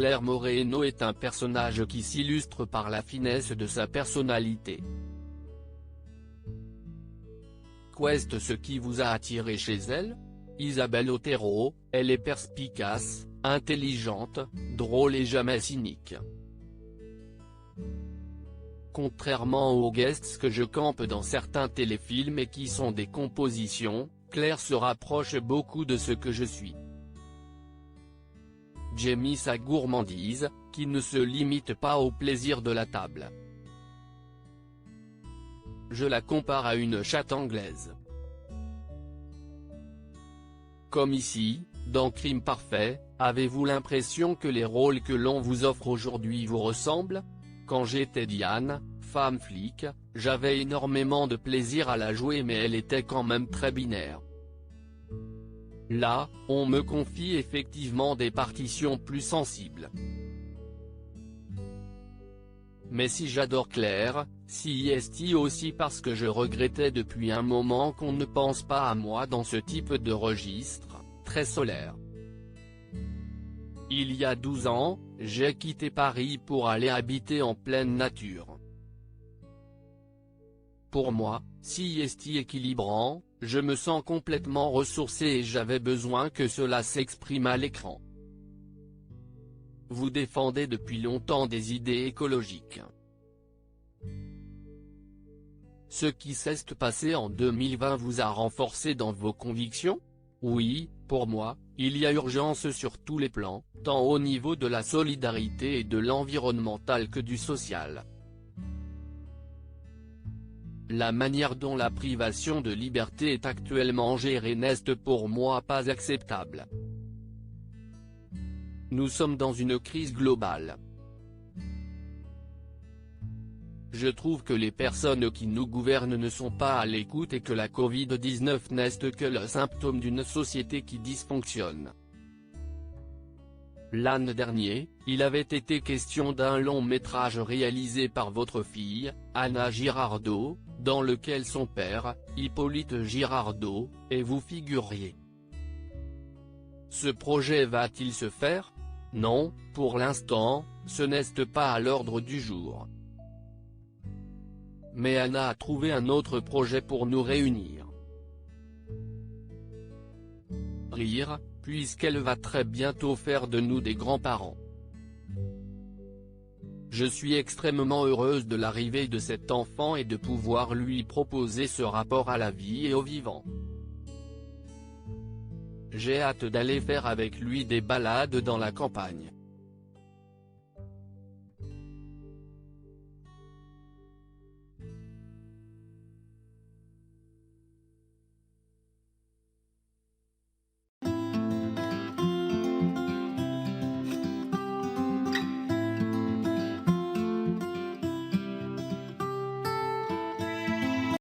Claire Moreno est un personnage qui s'illustre par la finesse de sa personnalité. Qu'est ce qui vous a attiré chez elle? Isabelle Otero, elle est perspicace, intelligente, drôle et jamais cynique. Contrairement aux guests que je campe dans certains téléfilms et qui sont des compositions, Claire se rapproche beaucoup de ce que je suis. J'aime sa gourmandise, qui ne se limite pas au plaisir de la table. Je la compare à une chatte anglaise. Comme ici, dans Crime Parfait, avez-vous l'impression que les rôles que l'on vous offre aujourd'hui vous ressemblent? Quand j'étais Diane, femme flic, j'avais énormément de plaisir à la jouer mais elle était quand même très binaire. Là, on me confie effectivement des partitions plus sensibles. Mais si j'adore Claire, si est aussi parce que je regrettais depuis un moment qu'on ne pense pas à moi dans ce type de registre, très solaire. Il y a 12 ans, j'ai quitté Paris pour aller habiter en pleine nature. Pour moi, si est équilibrant, je me sens complètement ressourcé et j'avais besoin que cela s'exprime à l'écran. Vous défendez depuis longtemps des idées écologiques. Ce qui s'est passé en 2020 vous a renforcé dans vos convictions? Oui, pour moi, il y a urgence sur tous les plans, tant au niveau de la solidarité et de l'environnemental que du social. La manière dont la privation de liberté est actuellement gérée n'est pour moi pas acceptable. Nous sommes dans une crise globale. Je trouve que les personnes qui nous gouvernent ne sont pas à l'écoute et que la Covid-19 n'est que le symptôme d'une société qui dysfonctionne. L'an dernier, il avait été question d'un long métrage réalisé par votre fille, Anna Girardot, dans lequel son père, Hippolyte Girardot, et vous figuriez. Ce projet va-t-il se faire? Non, pour l'instant, ce n'est pas à l'ordre du jour. Mais Anna a trouvé un autre projet pour nous réunir. Rire, puisqu'elle va très bientôt faire de nous des grands-parents. Je suis extrêmement heureuse de l'arrivée de cet enfant et de pouvoir lui proposer ce rapport à la vie et au vivant. J'ai hâte d'aller faire avec lui des balades dans la campagne.